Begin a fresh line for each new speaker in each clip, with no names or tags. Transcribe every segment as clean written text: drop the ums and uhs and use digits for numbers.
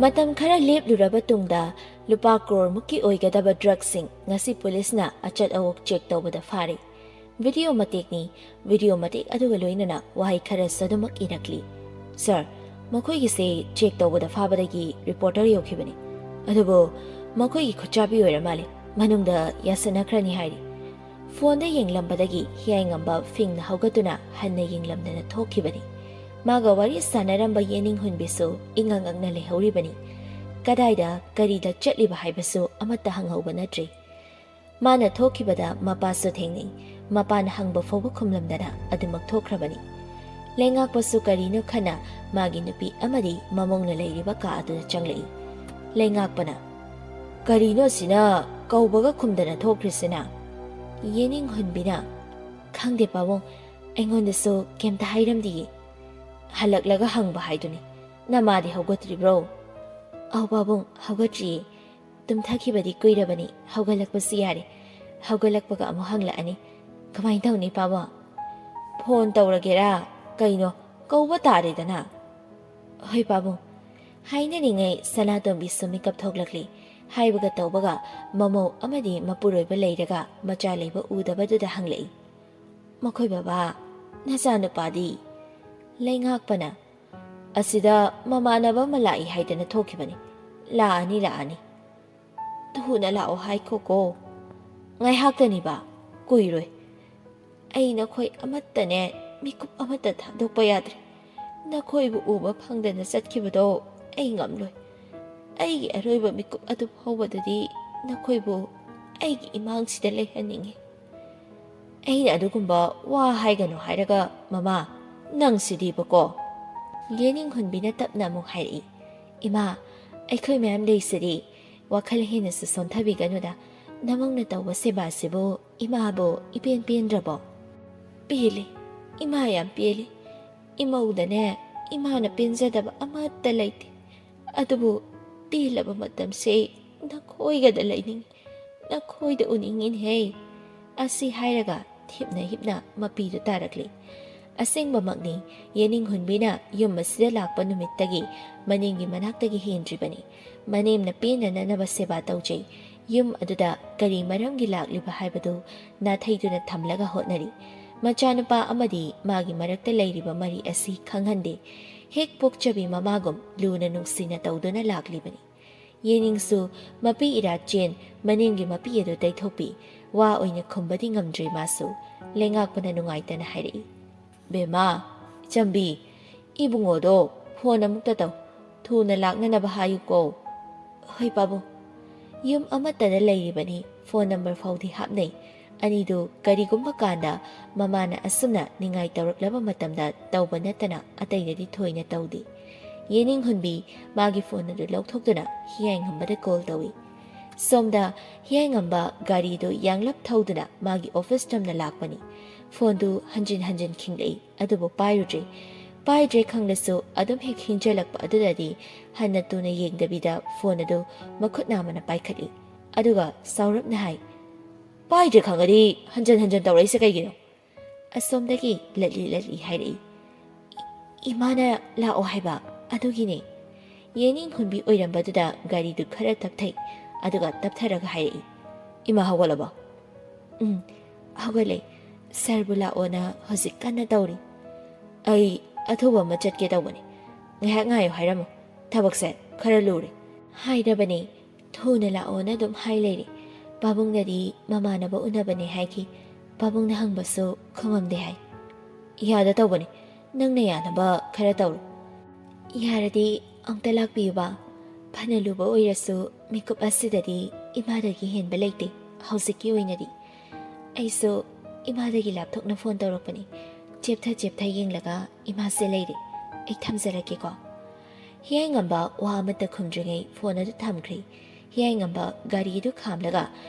ꯃꯇꯝ ꯈꯔ ꯂꯦꯞꯂꯨꯔꯕ ꯇꯨꯡꯗ ꯂꯨꯄꯥ ꯀ꯭ꯔꯣꯔ ꯃꯨꯛꯀꯤ ꯑꯣꯏꯒꯗꯕ ꯗ꯭ꯔꯒꯁꯤꯡ ꯉꯁꯤ ꯄꯨꯂꯤꯁꯅ ꯑꯆꯠ ꯑꯋꯣꯛ ꯆꯦꯛ ꯇꯧꯕꯗ ꯐꯥꯔꯤ꯫ ꯚꯤꯗꯤꯑꯣ ꯃꯇꯦꯛꯅꯤ꯫ ꯚꯤꯗꯤꯑꯣ ꯃꯇꯦꯛ ꯑꯗꯨꯒ ꯂꯣꯏꯅꯅ ꯋꯥꯍꯩ ꯈꯔꯁꯨ ꯑꯗꯨꯃꯛ ꯏꯔꯛꯂꯤ꯫ ꯁꯥꯔ, ꯃꯈꯣꯏꯒꯤꯁꯦ ꯆꯦꯛ ꯇꯧꯕꯗ ꯐꯥꯕꯗꯒꯤ ꯔꯤꯄꯣꯔꯇꯔ ꯌꯧꯈꯤꯕꯅꯤ꯫ ꯑꯗꯨꯕꯨ ꯃꯈꯣꯏꯒꯤ ꯈꯨꯠꯆꯥꯕꯤ ꯑꯣꯏꯔ ꯃꯥꯜꯂꯤ꯫ ꯃꯅꯨꯡꯗ ꯌꯥꯁꯟꯅꯈ꯭ꯔꯅꯤ ꯍꯥꯏꯔꯤ꯫ ꯐꯣꯟꯗ ꯌꯦꯡꯂꯝꯕꯗꯒꯤ ꯍꯤꯌꯥꯏꯉꯝꯕ ꯐꯤꯡꯅ ꯍꯧꯒꯠꯇꯨꯅ ꯍꯟꯅ ꯌꯦꯡꯂꯝꯗꯅ ꯊꯣꯛꯈꯤꯕꯅꯤ꯫ ꯃꯥꯒ ꯋꯥꯔꯤ ꯁꯥꯟꯅꯔꯝꯕ ꯌꯦꯅꯤꯡꯍꯨꯟꯕꯤꯁꯨ ꯏꯉꯛ ꯉꯛꯅ ꯂꯩꯍꯧꯔꯤꯕꯅꯤ꯫ ꯀꯗꯥꯏꯗ ꯀꯔꯤꯗ ꯆꯠꯂꯤꯕ ꯍꯥꯏꯕꯁꯨ ꯑꯃꯠꯇ ꯍꯪꯍꯧꯕ ꯅꯠꯇ꯭ꯔꯤ꯫ ꯃꯥꯅ ꯊꯣꯛꯈꯤꯕꯗ ꯃꯄꯥꯁꯨ ꯊꯦꯡꯅꯩ꯫ ꯃꯄꯥꯅ ꯍꯪꯕ ꯐꯥꯎꯕ ꯈꯨꯝꯂꯝꯗꯅ ꯑꯗꯨꯃꯛ ꯊꯣꯛꯈ꯭ꯔꯕꯅꯤ꯫ ꯂꯩꯉꯥꯛꯄꯁꯨ ꯀꯔꯤꯅꯣ ꯈꯟꯅ ꯃꯥꯒꯤ ꯅꯨꯄꯤ ꯑꯃꯗꯤ ꯃꯃꯧꯅ ꯂꯩꯔꯤꯕ ꯀꯥ ꯑꯗꯨꯗ ꯆꯪꯂꯛꯏ꯫ ꯂꯩꯉꯥꯛꯄꯅ "ꯀꯔꯤꯅꯣ ꯁꯤꯅ ꯀꯧꯕꯒ ꯈꯨꯝꯗꯅ ꯊꯣꯛꯈ꯭ꯔꯤꯁꯤꯅ?" ꯌꯦꯅꯤꯡꯍꯨꯟꯕꯤꯅ "ꯈꯪꯗꯦ ꯄꯥꯕꯨꯡ, ꯑꯩꯉꯣꯟꯗꯁꯨ ꯀꯩꯝꯇ ꯍꯥꯏꯔꯝꯗꯤꯌꯦ." "ꯍꯜꯂꯛꯂꯒ ꯍꯪꯕ ꯍꯥꯏꯗꯨꯅꯤ꯫ ꯅꯃꯥꯗꯤ ꯍꯧꯒꯠꯇ꯭ꯔꯤꯕ꯭ꯔꯣ?" "ꯑꯧ ꯄꯥꯕꯨꯡ, ꯍꯧꯒꯠꯇ꯭ꯔꯤꯌꯦ꯫ ꯇꯨꯝꯊꯈꯤꯕꯗꯤ ꯀꯨꯏꯔꯕꯅꯤ, ꯍꯧꯒꯠꯂꯛꯄꯁꯨ ꯌꯥꯔꯦ꯫ ꯍꯧꯒꯠꯂꯛꯄꯒ ꯑꯃꯨꯛ ꯍꯪꯂꯛꯑꯅꯤ꯫ ꯀꯃꯥꯏꯅ ꯇꯧꯅꯤ ꯄꯥꯕꯨꯡ?" "ꯐꯣꯟ ꯇꯧꯔꯒꯦꯔꯥ? ꯀꯩꯅꯣ, ꯀꯧꯕ ꯇꯥꯔꯦꯗꯅ." "ꯍꯣꯏ ꯄꯥꯕꯨꯡ." ꯍꯥꯏꯅꯔꯤꯉꯩ ꯁꯅꯥꯇꯣꯝꯕꯤꯁꯨ ꯃꯤꯀꯞ ꯊꯣꯛꯂꯛꯂꯤ꯫ ꯍꯥꯏꯕꯒ ꯇꯧꯕꯒ ꯃꯃꯧ ꯑꯃꯗꯤ ꯃꯄꯨꯔꯣꯏꯕ ꯂꯩꯔꯒ ꯃꯆꯥ ꯂꯩꯕ ꯎꯗꯕꯗꯨꯗ ꯍꯪꯂꯛꯏ꯫ "ꯃꯈꯣꯏ ꯕꯕꯥ, ꯅꯆꯥꯅꯨꯄꯥꯗꯤ?" ꯂꯩꯉꯥꯛꯄꯅ "ꯑꯁꯤꯗ ꯃꯃꯥꯟꯅꯕ ꯑꯃ ꯂꯥꯛꯏ ꯍꯥꯏꯗꯅ ꯊꯣꯛꯈꯤꯕꯅꯤ꯫ ꯂꯥꯛꯑꯅꯤ." "ꯊꯨꯅ ꯂꯥꯛꯑꯣ ꯍꯥꯏꯈꯣꯀꯣ." "ꯉꯥꯏꯍꯥꯛꯇꯅꯤꯕ, ꯀꯨꯏꯔꯣꯏ." "ꯑꯩ ꯅꯈꯣꯏ ꯑꯃꯠꯇꯅꯦ ꯃꯤꯀꯨꯞ ꯑꯃꯠꯇ ꯊꯥꯗꯣꯛꯄ ꯌꯥꯗ꯭ꯔꯦ꯫ ꯅꯈꯣꯏꯕꯨ ꯎꯕ ꯐꯪꯗꯅ ꯆꯠꯈꯤꯕꯗꯣ ꯑꯩ ꯉꯝꯂꯣꯏ꯫ ꯑꯩꯒꯤ ꯑꯔꯣꯏꯕ ꯃꯤꯀꯨꯞ ꯑꯗꯨ ꯐꯥꯎꯕꯗꯗꯤ ꯅꯈꯣꯏꯕꯨ ꯑꯩꯒꯤ ꯏꯃꯥꯡꯁꯤꯗ ꯂꯩꯍꯟꯅꯤꯡꯉꯤ." "ꯑꯩꯅ ꯑꯗꯨꯒꯨꯝꯕ ꯋꯥ ꯍꯥꯏꯒꯅꯨ ꯍꯥꯏꯔꯒ ꯃꯃꯥ, ꯅꯪꯁꯤꯗꯤꯕꯀꯣ." ꯌꯦꯅꯤꯡꯍꯨꯟꯕꯤꯅ ꯇꯞꯅ ꯑꯃꯨꯛ ꯍꯥꯏꯔꯛꯏ꯫ "ꯏꯃꯥ, ꯑꯩꯈꯣꯏ ꯃꯌꯥꯝ ꯂꯩꯁꯤꯗꯤ, ꯋꯥꯈꯜ ꯍꯦꯟꯅꯁꯨ ꯁꯣꯟꯊꯕꯤꯒꯅꯨꯗ꯫ ꯅꯃꯧꯅ ꯇꯧꯕ ꯁꯦꯕꯥꯁꯤꯕꯨ ꯏꯃꯥꯕꯨ ꯏꯄꯦꯟ ꯄꯦꯟꯗ꯭ꯔꯕꯣ?" "ꯄꯦꯜꯂꯤ, ꯏꯃꯥ ꯌꯥꯝ ꯄꯦꯜꯂꯤ꯫ ꯏꯃꯧꯗꯅꯦ ꯏꯃꯥꯅ ꯄꯦꯟꯖꯗꯕ ꯑꯃꯠꯇ ꯂꯩꯇꯦ꯫ ꯑꯗꯨꯕꯨ ꯄꯦꯜꯂꯕ ꯃꯇꯝꯁꯦ ꯅꯈꯣꯏꯒꯗ ꯂꯩꯅꯤꯡꯉꯤ, ꯅꯈꯣꯏꯗ ꯎꯅꯤꯡꯉꯤꯅꯦꯍꯦ." ꯑꯁꯤ ꯍꯥꯏꯔꯒ ꯊꯤꯞꯅ ꯍꯤꯞꯅ ꯃꯄꯤꯗꯨ ꯇꯥꯔꯛꯂꯤ꯫ ꯑꯁꯦꯡꯕꯃꯛꯅꯤ, ꯌꯦꯅꯤꯡꯍꯨꯟꯕꯤꯅ ꯌꯨꯝ ꯑꯁꯤꯗ ꯂꯥꯛꯄ ꯅꯨꯃꯤꯠꯇꯒꯤ ꯃꯅꯦꯝꯒꯤ ꯃꯅꯥꯛꯇꯒꯤ ꯍꯦꯟꯗ꯭ꯔꯤꯕꯅꯤ꯫ ꯃꯅꯦꯝꯅ ꯄꯦꯟꯅꯅꯕ ꯁꯦꯕꯥ ꯇꯧꯖꯩ꯫ ꯌꯨꯝ ꯑꯗꯨꯗ ꯀꯔꯤ ꯃꯔꯝꯒꯤ ꯂꯥꯛꯂꯤꯕ ꯍꯥꯏꯕꯗꯨ ꯅꯥꯊꯩꯗꯨꯅ ꯊꯝꯂꯒ ꯍꯣꯠꯅꯔꯤ꯫ ꯃꯆꯥꯅꯨꯄꯥ ꯑꯃꯗꯤ ꯃꯥꯒꯤ ꯃꯔꯛꯇ ꯂꯩꯔꯤꯕ ꯃꯔꯤ ꯑꯁꯤ ꯈꯪꯍꯟꯗꯦ꯫ ꯍꯦꯛ ꯄꯣꯛꯆꯕꯤ ꯃꯃꯥꯒꯨꯝ ꯂꯨꯅ ꯅꯨꯡꯁꯤꯅ ꯇꯧꯗꯨꯅ ꯂꯥꯛꯂꯤꯕꯅꯤ꯫ ꯌꯦꯅꯤꯡꯁꯨ ꯃꯄꯤ ꯏꯔꯥꯠꯆꯦꯟ ꯃꯅꯦꯝꯒꯤ ꯃꯄꯤ ꯑꯗꯨ ꯇꯩꯊꯣꯛꯄꯤ꯫ ꯋꯥ ꯑꯣꯏꯅ ꯈꯨꯝꯕꯗꯤ ꯉꯝꯗ꯭ꯔꯦ ꯃꯥꯁꯨ꯫ ꯂꯩꯉꯥꯛꯄꯅ ꯅꯨꯡꯉꯥꯏꯇꯅ ꯍꯥꯏꯔꯛꯏ꯫ "ꯕꯦꯝꯃꯥ, ꯏꯆꯝꯕꯤ, ꯏꯕꯨꯡꯉꯣꯗꯣ ꯐꯣꯟ ꯑꯃꯨꯛꯇ ꯇꯧ꯫ ꯊꯨꯅ ꯂꯥꯛꯅꯅꯕ ꯍꯥꯏꯌꯨꯀꯣ." "ꯍꯣꯏ ꯄꯥꯕꯨꯡ." ꯌꯨꯝ ꯑꯃꯠꯇꯗ ꯂꯩꯔꯤꯕꯅꯤ꯫ ꯐꯣꯟ ꯅꯝꯕꯔ ꯐꯥꯎꯗꯤ ꯍꯥꯞꯅꯩ꯫ ꯑꯅꯤꯗꯨ ꯀꯔꯤꯒꯨꯝꯕ ꯀꯥꯟꯗ ꯃꯃꯥꯅ ꯑꯁꯨꯝꯅ ꯅꯤꯡꯉꯥꯏ ꯇꯧꯔꯛꯂꯕ ꯃꯇꯝꯗ ꯇꯧꯕ ꯅꯠꯇꯅ ꯑꯇꯩꯗꯗꯤ ꯊꯣꯏꯅ ꯇꯧꯗꯦ꯫ ꯌꯦꯅꯤꯡꯍꯨꯟꯕꯤ ꯃꯥꯒꯤ ꯐꯣꯟ ꯑꯗꯨ ꯂꯧꯊꯣꯛꯇꯨꯅ ꯍꯤꯌꯥꯏꯉꯝꯕꯗ ꯀꯣꯜ ꯇꯧꯏ꯫ ꯁꯣꯝꯗ ꯍꯤꯌꯥꯏꯉꯝꯕ ꯒꯥꯔꯤꯗꯨ ꯌꯥꯡꯂꯞ ꯊꯧꯗꯨꯅ ꯃꯥꯒꯤ ꯑꯣꯐꯤꯁ ꯇꯝꯅ ꯂꯥꯛꯄꯅꯤ꯫ ꯐꯣꯟꯗꯨ ꯍꯟꯖꯤꯟ ꯍꯟꯖꯤꯟ ꯈꯤꯡꯂꯛꯏ, ꯑꯗꯨꯕꯨ ꯄꯥꯏꯔꯨꯗ꯭ꯔꯦ꯫ ꯄꯥꯏꯗ꯭ꯔꯦ ꯈꯪꯂꯁꯨ ꯑꯗꯨꯝ ꯍꯦꯛ ꯈꯤꯡꯖꯤꯜꯂꯛꯄ ꯑꯗꯨꯗꯗꯤ ꯍꯟꯅ ꯇꯨꯅ ꯌꯦꯡꯗꯕꯤꯗ ꯐꯣꯟ ꯑꯗꯨ ꯃꯈꯨꯠ ꯅꯥꯝꯃꯅ ꯄꯥꯏꯈꯠꯂꯤ꯫ ꯑꯗꯨꯒ ꯁꯥꯎꯔꯞꯅ ꯍꯥꯏ, "ꯄꯥꯏꯗ꯭ꯔꯦ ꯈꯪꯉꯗꯤ ꯍꯟꯖꯤꯟ ꯍꯟꯖꯤꯟ ꯇꯧꯔꯛꯏꯁꯦ ꯀꯩꯒꯤꯅꯣ?" ꯑꯁꯣꯝꯗꯒꯤ ꯂꯠꯂꯤ ꯂꯠꯂꯤ ꯍꯥꯏꯔꯛꯏ꯫ "ꯏꯃꯥꯅ ꯂꯥꯛꯑꯣ ꯍꯥꯏꯕ, ꯑꯗꯨꯒꯤꯅꯦ." ꯌꯦꯅꯤꯡꯍꯨꯟꯕꯤ ꯑꯣꯏꯔꯝꯕꯗꯨꯗ ꯒꯥꯔꯤꯗꯨ ꯈꯔ ꯇꯞꯊꯩ꯫ ꯑꯗꯨꯒ ꯇꯞꯊꯔꯒ ꯍꯥꯏꯔꯛꯏ꯫ "ꯏꯃꯥ ꯍꯧꯒꯠꯂꯕꯣ?" "ꯍꯧꯒꯠꯂꯦ꯫ ꯁꯥꯔꯕꯨ ꯂꯥꯛꯑꯣꯅ ꯍꯧꯖꯤꯛ ꯀꯟꯅ ꯇꯧꯔꯤ." "ꯑꯩ ꯑꯊꯨꯕ ꯑꯃ ꯆꯠꯀꯦ ꯇꯧꯕꯅꯤ꯫ ꯉꯥꯏꯍꯥꯛ ꯉꯥꯏꯌꯣ ꯍꯥꯏꯔꯝꯃꯨ꯫ ꯊꯕꯛꯁꯦ ꯈꯔ ꯂꯨꯔꯦ." ꯍꯥꯏꯔꯕꯅꯦ, ꯊꯨꯅ ꯂꯥꯛꯑꯣꯅ ꯑꯗꯨꯝ ꯍꯥꯏ ꯂꯩꯔꯦ꯫ ꯄꯥꯕꯨꯡꯅꯗꯤ ꯃꯃꯥꯟꯅꯕ ꯎꯅꯕꯅꯦ ꯍꯥꯏꯈꯤ꯫ ꯄꯥꯕꯨꯡꯅ ꯍꯪꯕꯁꯨ ꯈꯨꯃꯝꯗꯦ ꯍꯥꯏ꯫ "ꯌꯥꯗ ꯇꯧꯕꯅꯤ, ꯅꯪꯅ ꯌꯥꯅꯕ ꯈꯔ ꯇꯧꯔꯣ." "ꯌꯥꯔꯗꯤ ꯑꯝꯇ ꯂꯥꯛꯄꯤꯌꯨꯕ꯫ ꯐꯅ ꯂꯨꯕ ꯑꯣꯏꯔꯁꯨ ꯃꯤꯀꯨꯞ ꯑꯁꯤꯗꯗꯤ ꯏꯃꯥꯗꯒꯤ ꯍꯦꯟꯕ ꯂꯩꯇꯦ ꯍꯧꯖꯤꯛꯀꯤ ꯑꯣꯏꯅꯗꯤ." "ꯑꯩꯁꯨ ꯏꯃꯥꯗꯒꯤ ꯂꯥꯞꯊꯣꯛꯅ ꯐꯣꯟ ꯇꯧꯔꯛꯄꯅꯤ꯫ ꯆꯦꯞꯊ ꯆꯦꯞꯊ ꯌꯦꯡꯂꯒ ꯏꯃꯥꯁꯦ ꯂꯩꯔꯦ꯫ ꯑꯩ ꯊꯝꯖꯔꯒꯦꯀꯣ." ꯍꯤꯌꯥꯏꯉꯝꯕ ꯋꯥ ꯑꯃꯠꯇ ꯈꯨꯝꯗ꯭ꯔꯤꯉꯩ ꯐꯣꯟ ꯑꯗꯨ ꯊꯝꯈ꯭ꯔꯦ꯫ ꯍꯤꯌꯥꯏꯉꯝꯕ ꯒꯥꯔꯤ ꯑꯗꯨ ꯈꯥꯝꯂꯒ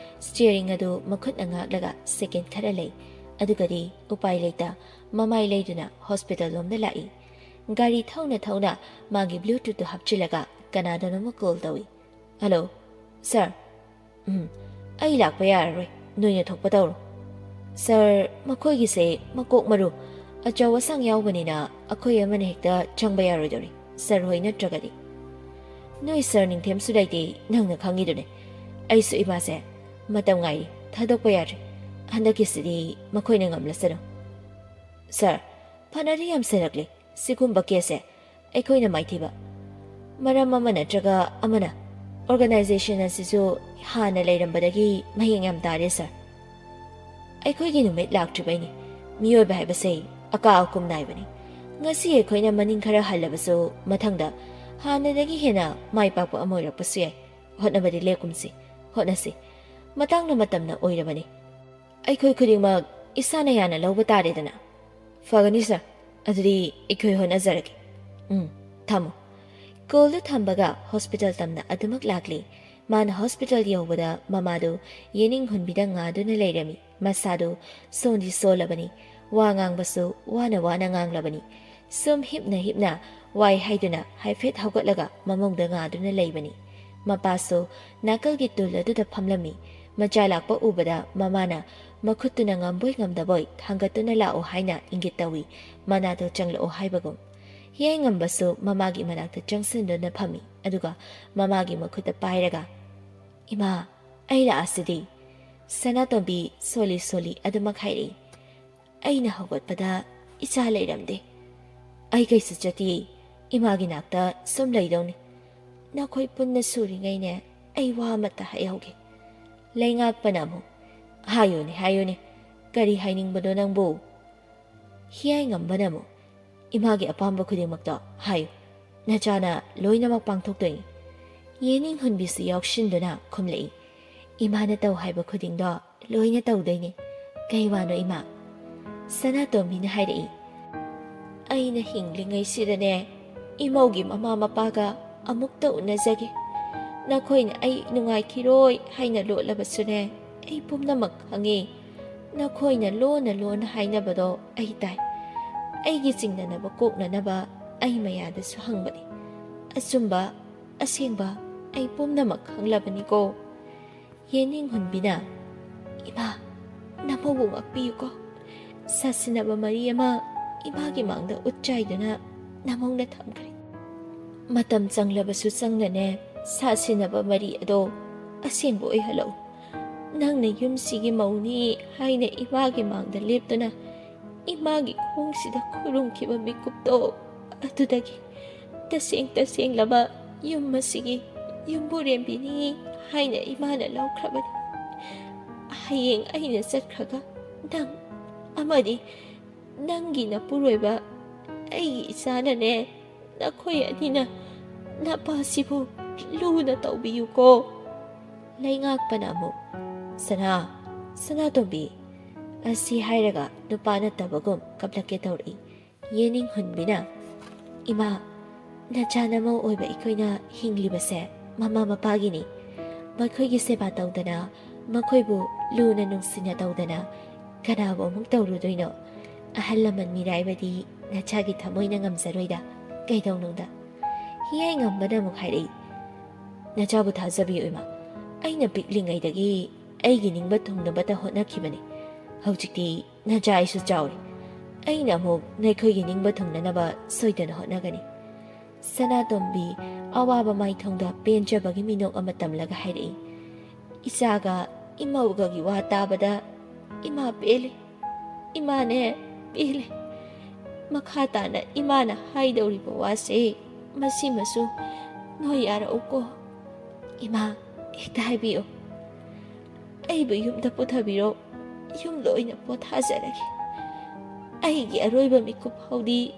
ꯁ꯭ꯇꯤꯌꯔꯤꯡ ꯑꯗꯨ ꯃꯈꯨꯠꯅ ꯉꯥꯛꯂꯒ ꯁꯦꯀꯦꯟ ꯈꯔ ꯂꯩ꯫ ꯑꯗꯨꯒꯗꯤ ꯎꯄꯥꯏ ꯂꯩꯇ ꯃꯃꯥꯏ ꯂꯩꯗꯨꯅ ꯍꯣꯁꯄꯤꯇꯥꯜ ꯂꯣꯝꯗ ꯂꯥꯛꯏ꯫ ꯒꯥꯔꯤ ꯊꯧꯅ ꯊꯧꯅ ꯃꯥꯒꯤ ꯕ꯭ꯂꯨꯇꯨꯠꯇꯨ ꯍꯥꯞꯆꯤꯜꯂꯒ ꯀꯅꯥꯗꯅꯣꯃ ꯀꯣꯜ ꯇꯧꯏ꯫ "ꯍꯜꯂꯣ, ꯁꯥꯔ." "ꯑꯩ ꯂꯥꯛꯄ ꯌꯥꯔꯔꯣꯏ, ꯅꯣꯏꯅ ꯊꯣꯛꯄ ꯇꯧꯔꯣ." "ꯁꯥꯔ, ꯃꯈꯣꯏꯒꯤꯁꯦ ꯃꯀꯣꯛ ꯃꯔꯨ ꯑꯆꯧ ꯑꯁꯥꯡ ꯌꯥꯎꯕꯅꯤꯅ ꯑꯩꯈꯣꯏ ꯑꯃꯅ ꯍꯦꯛꯇ ꯆꯪꯕ ꯌꯥꯔꯣꯏꯗꯧꯔꯤ, ꯁꯥꯔ ꯍꯣꯏ ꯅꯠꯇ꯭ꯔꯒꯗꯤ." Noi sir ningthemsu laite nangna khangidune. Aisu imase matam ngai thadokpa yare. Handakisidi makhoina ngamlasano. Sir, phanari yam serakle. Sikumba kese aikhoina maithiba. Maram ama natraga amana organization asisu hana leirambadagi mahing yam tare sir. Aikhoigi numit laktribaini. Miyoiba haibase aka akum naibani. Ngasi aikhoina maning khara halabasu mathangda hanadagi hena maipakpa amoirakpasu yai. Hotnabadi lekumsi. Hotnasi. Matangna matamna oirabani. Aikhoi khudingmak isana yana lawba taredana. Fagani sir. Aduri aikhoi honazaragi. Thamu. Koldu thambaga hospital tamna adumak lakli. Mana hospital yawbada mamadu yening hunbida ngaduna leirami. Masadu sondi solabani. Wa ngangbasu wana nganglabani. Sum hipna wai haiduna haifet haugatlaga mamongda ngaduna leibani. Mapaso nakalgi tuladuda phamlami. Macha lakpa ubada mamana makhutuna ngamboi ngamdaboi thangatuna lao haina ingitawi manado changlao haibagum. Hiyai ngambasu mamagi manakta changsindu na phami aduga mamagi makhuta pairaga. Ima, aila asidi. Sanatombi soli adumak hairi. Aina hawatpada isa leiramde. Ai kaisu chati imagi nakta sum leidawni. Nakhoi punna suri ngaine ai wa mata hayawge. Laingak panamu. Hayone. Kari hainingbado nangbo. Hiyai ngambanamu. Imagi apamba khudingmakta hayo. Nachana loinamak pangthoktoini. Yening hunbisu yawshinduna khumlei. Imana taw haiba khudingdo loina tawdaini. Kaiwano ima. Sanatomina hairei. Aina hinglingai sidane imaugi mama mapaga amukta unazagi. Nakhoina ai nungaikiroi haina lolabasune ai pumnamak hangi. Nakhoina lona hainabado ai tai. Aigi cingdanaba koknanaba ai mayadasu hangbani. Asumba asengba ai pumnamak hanglabani ko. Yening hunbina. Ima, napawu ngakpiyo ko. Sasinaba Mariama imagi mangda utchaiduna namongna thamkri. Matam changlabasu changnane sasinaba Mari ado asengbo oihalo. Nangna yumsigi mauni haina imagi mangda leptuna imagi khungsida khurungkiba mikupto adudagi taseng laba yum masigi yumburembini haina imana lawkrabani. Hayeng aina satkraga nang amadi nangi na puroiba ai isanane nakhoi anina napasibu luna tawbiyu ko. Laingak panamu. Sana tombi. Asi hairaga nupana tabagum kaplake tawri. Yening hunbina. Ima, nachana mo oiba ikoina hinglibase mama mapagini. Makhoigi seba tawdana, makhoibu luna nungsina tawdana. Kanabo mong tawrudoino. Ahalaman miraibadi nachagi thamoina ngamzaroida. Kaidawnungda. Hiyai ngambana mong hairei. Nachabu thazabi oima. Aina piklingaidagi aigi ningba thungnabata hotnakhibani. Haujikti nacha aisu chawri. Aina amuk naikhoigi ningba thungnanaba soidana hotnagani. Sanatombi awaba maithongda penjabagi minok ama tamlaga hairei. Isaga imaugagi wa tabada ima pele. Imane pele. Makhatana imana haidawriba wase masimasu noi yarauko. Ima hekta haibiyo. Aibu yumda puthabiro yum loina pothazaragi. Aigi aroiba mikup haudi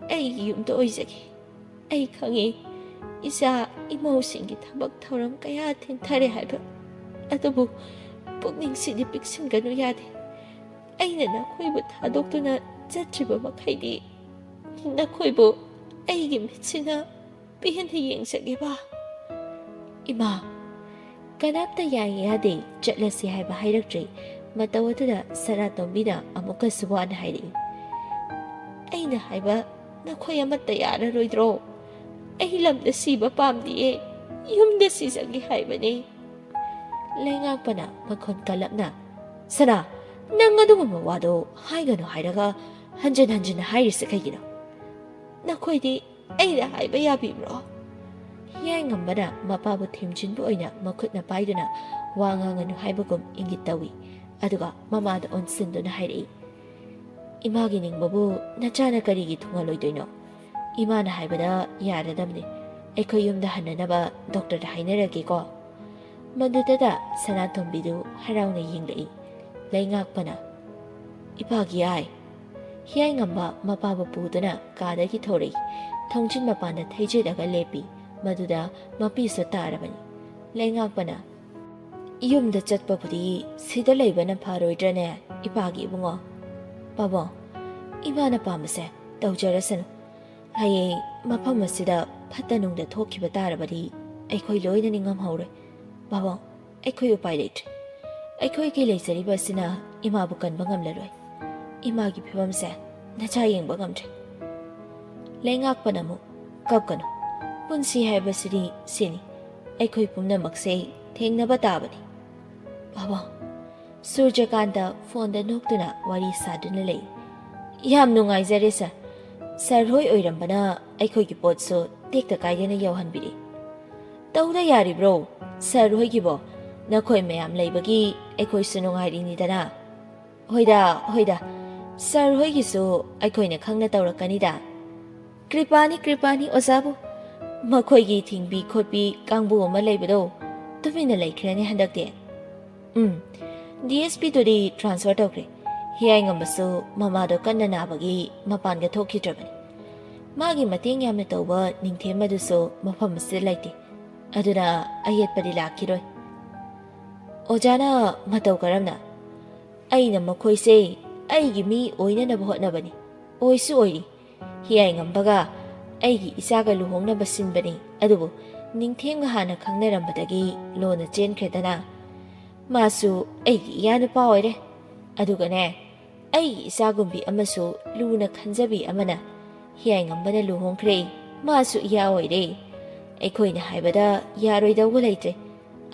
aigi yumda oizagi. Ai khangi isa imausingi thabak thauram kaya thintare haiba. Adubu pukningsidi piksinganu yade. Aina nakhoibu thadoktuna chatriba makhaidi nakhoibu aigi mitsina pihena yengsageba. Ima, kanapta yade chatlasi haiba hairaktre matawatuda Sanatombina amuka suwan hairi. Aina haiba nakhoi amata yararoidro. Ai lamda siba pamdiye yumda sisagi haibane. Laingakpana makhon kalapna. Sana, nang aduguma wado haigano hairaga hanjan hairisa kaigino. Nakhoidi aina haiba yabibro. ꯍꯤꯌꯥꯏ ꯉꯝꯕꯅ ꯃꯄꯥꯕꯨ ꯊꯦꯝꯖꯤꯟꯕ ꯑꯣꯏꯅ ꯃꯈꯨꯠꯅ ꯄꯥꯏꯗꯨꯅ ꯋꯥ ꯉꯥꯡꯒꯅꯨ ꯍꯥꯏꯕꯒꯨꯝ ꯏꯪꯒꯤꯠ ꯇꯧꯏ ꯑꯗꯨꯒ ꯃꯃꯥꯗ ꯑꯣꯟꯁꯤꯟꯗꯨꯅ ꯍꯥꯏꯔꯛꯏ ꯏꯃꯥꯒꯤ ꯅꯤꯡꯕꯕꯨ ꯅꯆꯥꯅ ꯀꯔꯤꯒꯤ ꯊꯨꯡꯍꯜꯂꯣꯏꯗꯣꯏꯅꯣ ꯏꯃꯥꯅ ꯍꯥꯏꯕꯗ ꯌꯥꯔꯗꯕꯅꯤ ꯑꯩꯈꯣꯏ ꯌꯨꯝꯗ ꯍꯟꯅꯅꯕ ꯗꯣꯛꯇꯔꯗ ꯍꯥꯏꯅꯔꯒꯦꯀꯣ ꯃꯗꯨꯗ ꯁꯅꯥꯇꯣꯝꯕꯤꯗꯨ ꯍꯔꯥꯎꯅ ꯌꯦꯡꯂꯛꯏ ꯂꯩꯉꯥꯛꯄꯅ ꯏꯄꯥꯒꯤ ꯌꯥꯏ ꯍꯤꯌꯥꯏ ꯉꯝꯕ ꯃꯄꯥꯕꯨ ꯄꯨꯗꯨꯅ ꯀꯥꯗꯒꯤ ꯊꯣꯔꯛꯏ ꯊꯣꯡꯖꯤꯟ ꯃꯄꯥꯟꯗ ꯊꯩꯖꯤꯜꯂꯒ ꯂꯦꯞꯄꯤ ꯃꯗꯨꯗ ꯃꯄꯤꯁꯨ ꯇꯥꯔꯕꯅꯤ ꯂꯩꯉꯥꯛꯄꯅ ꯌꯨꯝꯗ ꯆꯠꯄꯕꯨꯗꯤ ꯁꯤꯗ ꯂꯩꯕꯅ ꯐꯔꯣꯏꯗ꯭ꯔꯅꯦ ꯏꯄꯥꯒꯤ ꯏꯕꯨꯡꯉꯣ ꯄꯥꯕꯨꯡ ꯏꯃꯥꯅ ꯄꯥꯝꯕꯁꯦ ꯇꯧꯖꯔꯁꯅꯨ ꯍꯌꯦꯡ ꯃꯐꯝ ꯑꯁꯤꯗ ꯐꯠꯇ ꯅꯨꯡꯗ ꯊꯣꯛꯈꯤꯕ ꯇꯥꯔꯕꯗꯤ ꯑꯩꯈꯣꯏ ꯂꯣꯏꯅ ꯅꯤꯡꯉꯝꯍꯧꯔꯣꯏ ꯄꯥꯕꯨꯡ ꯑꯩꯈꯣꯏ ꯎꯄꯥꯏ ꯂꯩꯇ꯭ꯔꯦ ꯑꯩꯈꯣꯏꯒꯤ ꯂꯩꯖꯔꯤꯕ ꯑꯁꯤꯅ ꯏꯃꯥꯕꯨ ꯀꯟꯕ ꯉꯝꯂꯔꯣꯏ ꯏꯃꯥꯒꯤ ꯐꯤꯕꯝꯁꯦ ꯅꯆꯥ ꯌꯦꯡꯕ ꯉꯝꯗ꯭ꯔꯦ ꯂꯩꯉꯥꯛꯄꯅ ꯑꯃꯨꯛ ꯀꯞꯀꯅꯨ ꯄꯨꯟꯁꯤ ꯍꯥꯏꯕꯁꯤꯗꯤ ꯁꯤꯅꯤ ꯑꯩꯈꯣꯏ ꯄꯨꯝꯅꯃꯛꯁꯦ ꯊꯦꯡꯅꯕ ꯇꯥꯕꯅꯤ ꯄꯥꯕꯨꯡ ꯁꯨꯔꯖꯀꯥꯟꯇ ꯐꯣꯟꯗ ꯅꯣꯛꯇꯨꯅ ꯋꯥꯔꯤ ꯁꯥꯗꯨꯅ ꯂꯩ ꯌꯥꯝ ꯅꯨꯡꯉꯥꯏꯖꯔꯦ ꯁꯔ ꯍꯣꯏ ꯑꯣꯏꯔꯝꯕꯅ ꯑꯩꯈꯣꯏꯒꯤ ꯄꯣꯠꯁꯨ ꯇꯦꯛꯇ ꯀꯥꯏꯗꯅ ꯌꯧꯍꯟꯕꯤꯔꯤ ꯇꯧꯗ ꯌꯥꯔꯤꯕ꯭ꯔꯣ ꯁꯔ ꯍꯣꯏꯒꯤꯕꯣ ꯅꯈꯣꯏ ꯃꯌꯥꯝ ꯂꯩꯕꯒꯤ ꯑꯩꯈꯣꯏꯁꯨ ꯅꯨꯡꯉꯥꯏꯔꯤꯅꯤꯗꯅ ꯍꯣꯏꯗ ꯁꯔ ꯍꯣꯏꯒꯤꯁꯨ ꯑꯩꯈꯣꯏꯅ ꯈꯪꯅ ꯇꯧꯔꯛꯀꯅꯤꯗ ꯀ꯭ꯔꯤꯄꯥꯅꯤ ꯑꯣꯖꯥꯕꯨ ꯃꯈꯣꯏꯒꯤ ꯊꯤꯡꯕꯤ ꯈꯣꯠꯄꯤ ꯀꯥꯡꯕꯨ ꯑꯃ ꯂꯩꯕꯗꯣ ꯇꯨꯃꯤꯟꯅ ꯂꯩꯈ꯭ꯔꯦꯅꯦ ꯍꯟꯗꯛꯇꯤ DSPꯗꯨꯗꯤ ꯇ꯭ꯔꯥꯟꯁꯐꯔ ꯇꯧꯈ꯭ꯔꯦ ꯍꯤꯌꯥꯏ ꯉꯝꯕꯁꯨ ꯃꯃꯥꯗꯣ ꯀꯟꯅ ꯅꯥꯕꯒꯤ ꯃꯄꯥꯟꯒ ꯊꯣꯛꯈꯤꯗ꯭ꯔꯕꯅꯤ ꯃꯥꯒꯤ ꯃꯇꯦꯡ ꯌꯥꯝꯅ ꯇꯧꯕ ꯅꯤꯡꯊꯦꯝ ꯑꯗꯨꯁꯨ ꯃꯐꯝ ꯑꯁꯤꯗ ꯂꯩꯇꯦ ꯑꯗꯨꯅ ꯑꯌꯦꯠꯄꯗꯤ ꯂꯥꯛꯈꯤꯔꯣꯏ ꯑꯣꯖꯥꯅ ꯃꯇꯧ ꯀꯔꯝꯅ ꯑꯩꯅ ꯃꯈꯣꯏꯁꯦ ꯑꯩꯒꯤ ꯃꯤ ꯑꯣꯏꯅꯅꯕ ꯍꯣꯠꯅꯕꯅꯤ ꯑꯣꯏꯁꯨ ꯑꯣꯏꯔꯤ ꯍꯤꯌꯥꯏ ꯉꯝꯕꯒ ꯑꯩꯒꯤ ꯏꯆꯥꯒ ꯂꯨꯍꯣꯡꯅꯕ ꯁꯤꯟꯕꯅꯤ ꯑꯗꯨꯕꯨ ꯅꯤꯡꯊꯦꯝꯒ ꯍꯥꯟꯅ ꯈꯪꯅꯔꯝꯕꯗꯒꯤ ꯂꯣꯟꯅ ꯆꯦꯟꯈ꯭ꯔꯦꯗꯅ ꯃꯥꯁꯨ ꯑꯩꯒꯤ ꯏꯌꯥꯅꯨꯄꯥ ꯑꯣꯏꯔꯦ ꯑꯗꯨꯒꯅꯦ ꯑꯩꯒꯤ ꯏꯆꯥꯒꯨꯝꯕꯤ ꯑꯃꯁꯨ ꯂꯨꯅ ꯈꯟꯖꯕꯤ ꯑꯃꯅ ꯍꯤꯌꯥꯏ ꯉꯝꯕꯅ ꯂꯨꯍꯣꯡꯈ꯭ꯔꯦ ꯃꯥꯁꯨ ꯏꯌꯥ ꯑꯣꯏꯔꯦ ꯑꯩꯈꯣꯏꯅ ꯍꯥꯏꯕꯗ ꯌꯥꯔꯣꯏꯗꯧꯕ ꯂꯩꯇ꯭ꯔꯦ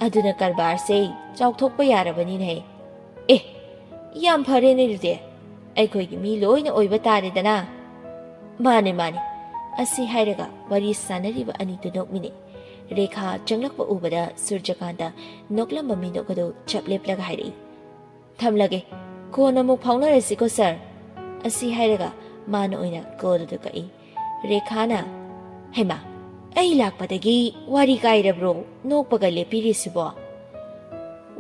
ꯑꯗꯨꯅ ꯀꯔꯕꯥꯔꯁꯦ ꯆꯥꯎꯊꯣꯛꯄ ꯌꯥꯔꯕꯅꯤꯅꯦ ꯌꯥꯝ ꯐꯔꯦꯅꯦ ꯑꯗꯨꯗꯤ ꯑꯩꯈꯣꯏꯒꯤ ꯃꯤ ꯂꯣꯏꯅ ꯑꯣꯏꯕ ꯇꯥꯔꯦꯗꯅ ꯃꯥꯅꯦ ꯑꯁꯤ ꯍꯥꯏꯔꯒ ꯋꯥꯔꯤ ꯁꯥꯟꯅꯔꯤꯕ ꯑꯅꯤꯗꯨ ꯅꯣꯛꯃꯤꯟꯅꯩ ꯔꯦꯈꯥ ꯆꯪꯂꯛꯄ ꯎꯕꯗ ꯁꯨꯔꯖꯀꯥꯟꯇ ꯅꯣꯛꯂꯝꯕ ꯃꯤꯅꯣꯛ ꯑꯗꯨ ꯆꯞ ꯂꯦꯞꯂꯒ ꯍꯥꯏꯔꯛꯏ ꯊꯝꯂꯒꯦ ꯀꯣꯟꯅ ꯑꯃꯨꯛ ꯐꯥꯎꯅꯔꯁꯤꯀꯣ ꯁꯔ ꯑꯁꯤ ꯍꯥꯏꯔꯒ ꯃꯥꯅ ꯑꯣꯏꯅ ꯀꯣꯜ ꯑꯗꯨ ꯀꯛꯏ ꯔꯦꯈꯥꯅ ꯍꯩꯃꯥ ꯑꯩ ꯂꯥꯛꯄꯗꯒꯤ ꯋꯥꯔꯤ ꯀꯥꯏꯔꯕ꯭ꯔꯣ ꯅꯣꯛꯄꯒ ꯂꯦꯞꯄꯤꯔꯤꯁꯤꯕꯣ